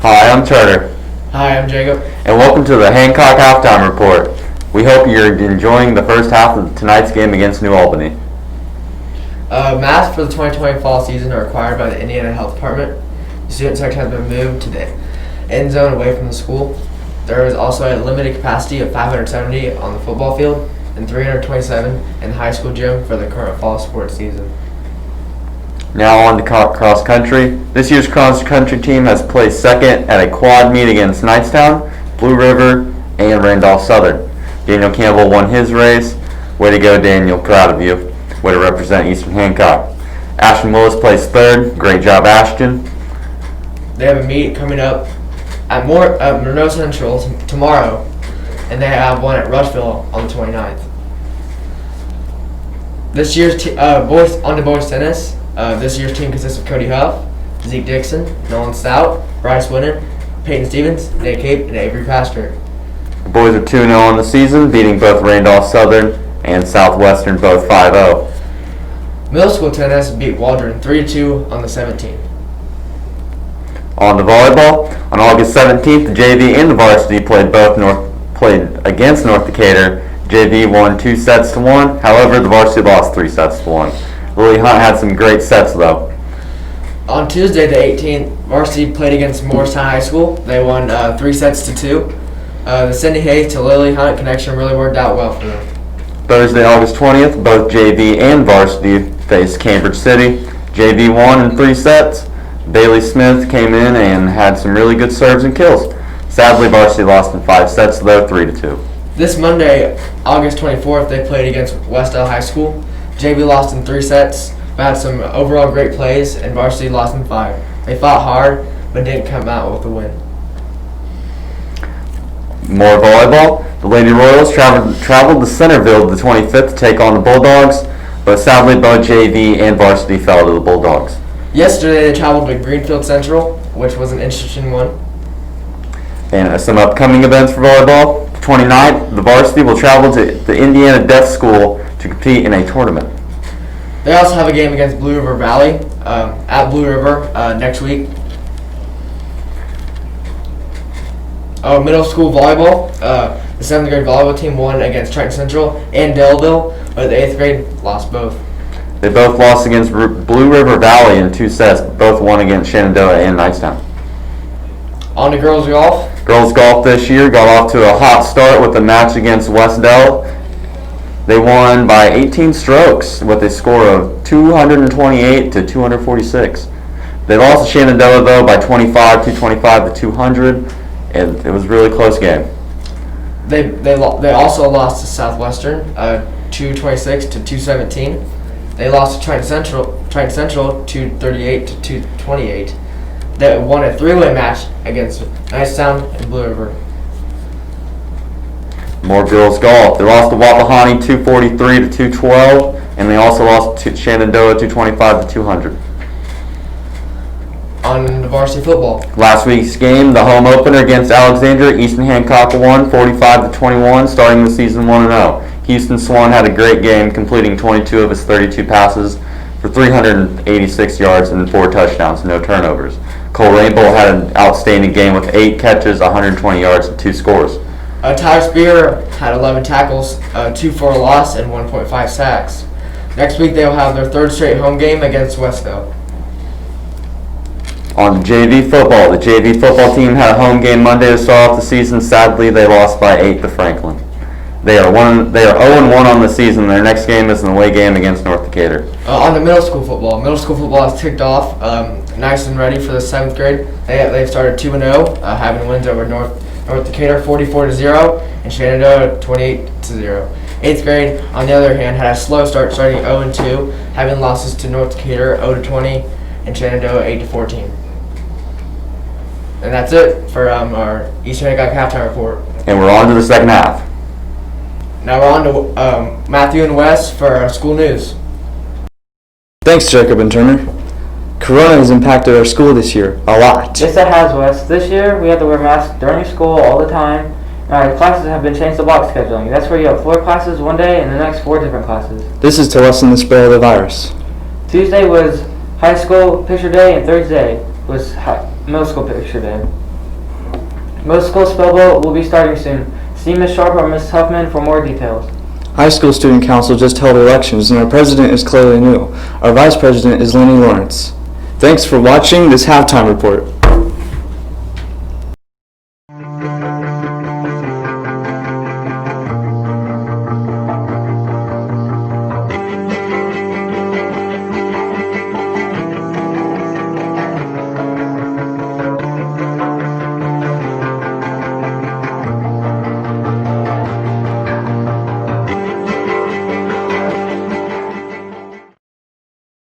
Hi, I'm Turner, Hi, I'm Jacob. and welcome to the Hancock Halftime Report. We hope you're enjoying the first half of tonight's game against New Albany. Masks for the 2020 fall season are required by the Indiana Health Department. The student section has been moved to the end zone away from the school. There is also a limited capacity of 570 on the football field and 327 in the high school gym for the current fall sports season. Now on to cross country. This year's cross country team has placed second at a quad meet against Knightstown, Blue River, and Randolph Southern. Daniel Campbell won his race. Way to go, Daniel. Proud of you. Way to represent Eastern Hancock. Ashton Willis placed third. Great job, Ashton. They have a meet coming up at Monroe Central tomorrow, and they have one at Rushville on the 29th. This year's boys tennis. This year's team consists of Cody Huff, Zeke Dixon, Nolan Stout, Bryce Winnan, Peyton Stevens, Nate Cape, and Avery Pastor. The boys are 2-0 on the season, beating both Randolph Southern and Southwestern, both 5-0. Middle school tennis beat Waldron 3-2 on the 17th. On to volleyball. On August 17th, the JV and the varsity played against North Decatur. JV won 2-1. However, the varsity lost 3-1. Lily Hunt had some great sets though. On Tuesday the 18th, varsity played against Morristown High School. They won 3-2. The Cindy Hayes to Lily Hunt connection really worked out well for them. Thursday, August 20th, both JV and varsity faced Cambridge City. JV won in 3 sets. Bailey Smith came in and had some really good serves and kills. Sadly, varsity lost in 5 sets though, 3-2. This Monday, August 24th, they played against Westdale High School. JV lost in 3 sets, but had some overall great plays, and varsity lost in 5. They fought hard, but didn't come out with a win. More volleyball. The Lady Royals traveled to Centerville the 25th to take on the Bulldogs, but sadly both JV and varsity fell to the Bulldogs. Yesterday, they traveled to Greenfield Central, which was an interesting one. And some upcoming events for volleyball. The 29th, the varsity will travel to the Indiana Deaf School to compete in a tournament. They also have a game against Blue River Valley at Blue River next week. Middle school volleyball. The 7th grade volleyball team won against Triton Central and Delville, but the 8th grade lost both. They both lost against Blue River Valley in 2 sets. Both won against Shenandoah and Knightstown. On to girls golf. Girls golf this year got off to a hot start with a match against Westdale. They won by 18 strokes with a score of 228 to 246. They lost to Shenandoah though by 25 to 200, and it was a really close game. They also lost to Southwestern 226 to 217. They lost to Triton Central 238 to 228. They won a 3-way match against Knightstown and Blue River. More girls golf. They lost to Wapahani 243 to 212, and they also lost to Shenandoah 225 to 200. On the varsity football. Last week's game, the home opener against Alexandria, Eastern Hancock won 45 to 21, starting the season 1-0. Houston Swan had a great game, completing 22 of his 32 passes for 386 yards and 4 touchdowns, no turnovers. Cole Rainbow had an outstanding game with 8 catches, 120 yards, and 2 scores. Tyler Spear had 11 tackles, 2 for a loss, and 1.5 sacks. Next week they will have their 3rd straight home game against Westdale. On JV football, the JV football team had a home game Monday to start off the season. Sadly, they lost by 8 to Franklin. They are 0-1 on the season. Their next game is an away game against North Decatur. On the middle school football has ticked off nice and ready for the 7th grade. They've started 2-0, having wins over North Decatur 44-0 and Shenandoah 28-0. 8th grade, on the other hand, had a slow start, starting 0-2, having losses to North Decatur 0-20 and Shenandoah 8-14. And that's it for our Eastern Hancock halftime report. And we're on to the second half. Now we're on to Matthew and Wes for our school news. Thanks, Jacob and Turner. Corona has impacted our school this year a lot. Yes, it has, Wes. This year, we have to wear masks during school all the time. And our classes have been changed to block scheduling. That's where you have 4 classes one day and the next 4 different classes. This is to lessen the spread of the virus. Tuesday was high school picture day, and Thursday was middle school picture day. Middle school spell boat will be starting soon. See Ms. Sharp or Ms. Huffman for more details. High school student council just held elections and our president is Chloe New. Our vice president is Lenny Lawrence. Thanks for watching this halftime report.